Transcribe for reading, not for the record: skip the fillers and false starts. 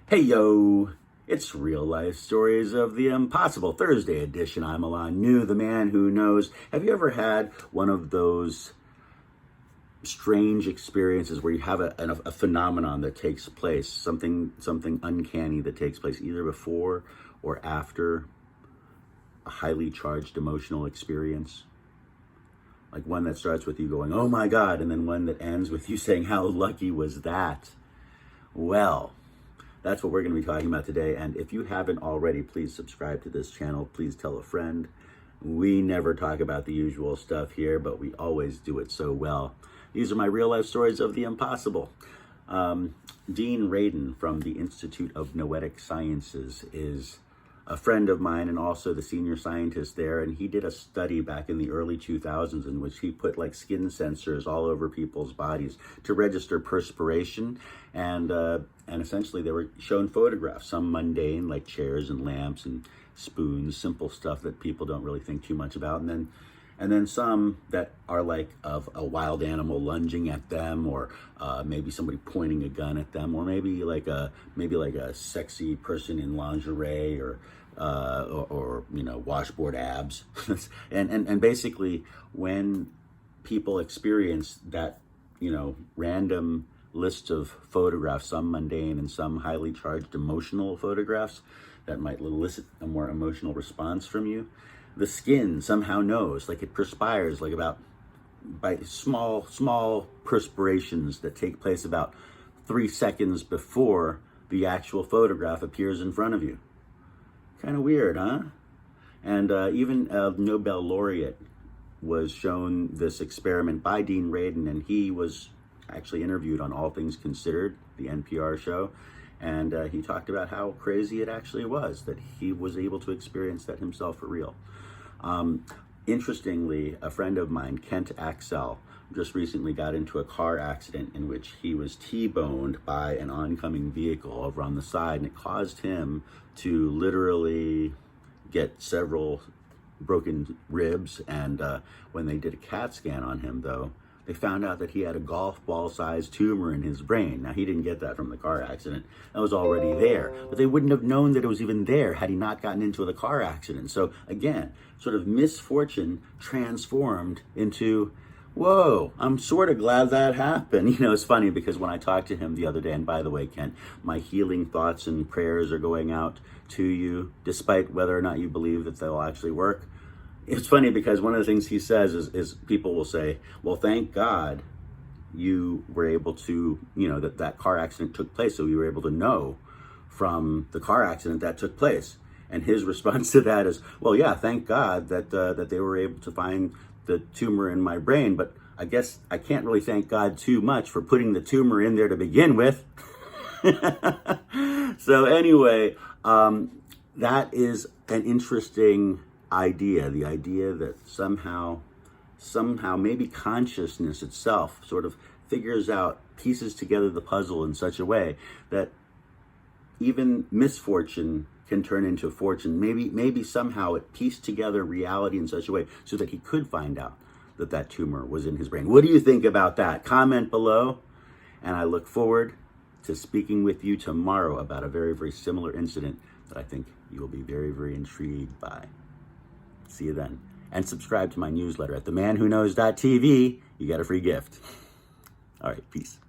Hey yo, it's Real Life Stories of the Impossible Thursday edition. I'm Alain Nu, the man who knows. Have you ever had one of those strange experiences where you have a phenomenon that takes place, something uncanny that takes place either before or after a highly charged emotional experience? Like one that starts with you going, oh my God, and then one that ends with you saying, how lucky was that? Well, that's what we're going to be talking about today. And if you haven't already, please subscribe to this channel. Please tell a friend. We never talk about the usual stuff here, but we always do it so well. These are my real life stories of the impossible. Dean Radin from the Institute of Noetic Sciences is a friend of mine and also the senior scientist there. And he did a study back in the early 2000s in which he put like skin sensors all over people's bodies to register perspiration. And essentially they were shown photographs, some mundane like chairs and lamps and spoons, simple stuff that people don't really think too much about. And then some that are like of a wild animal lunging at them, or maybe somebody pointing a gun at them, or maybe like a sexy person in lingerie, or you know, washboard abs. and basically when people experience that, you know, random list of photographs, some mundane and some highly charged emotional photographs that might elicit a more emotional response from you, the skin somehow knows, like it perspires, like about by small perspirations that take place about 3 seconds before the actual photograph appears in front of you. Kind of weird, huh? And even a Nobel laureate was shown this experiment by Dean Radin, and he was actually interviewed on All Things Considered, the NPR show, and he talked about how crazy it actually was that he was able to experience that himself for real. Interestingly, a friend of mine, Kent Axel, just recently got into a car accident in which he was T-boned by an oncoming vehicle over on the side, and it caused him to literally get several broken ribs. And when they did a CAT scan on him, though, they found out that he had a golf ball sized tumor in his brain. Now, he didn't get that from the car accident. That was already there. But they wouldn't have known that it was even there had he not gotten into the car accident. So again, sort of misfortune transformed into, whoa, I'm sort of glad that happened. You know, it's funny because when I talked to him the other day, and by the way, Ken, my healing thoughts and prayers are going out to you, despite whether or not you believe that they'll actually work. It's funny because one of the things he says is people will say, well, thank God you were able to, you know, that car accident took place, so you were able to know from the car accident that took place. And his response to that is, well, yeah, thank God that they were able to find the tumor in my brain, but I guess I can't really thank God too much for putting the tumor in there to begin with. So anyway, that is an interesting idea, the idea that somehow maybe consciousness itself sort of figures out, pieces together the puzzle in such a way that even misfortune can turn into fortune. Maybe somehow it pieced together reality in such a way so that he could find out that tumor was in his brain. What do you think about that? Comment below, and I look forward to speaking with you tomorrow about a very, very similar incident that I think you will be very, very intrigued by. See you then. And subscribe to my newsletter at themanwhoknows.tv. You get a free gift. All right, peace.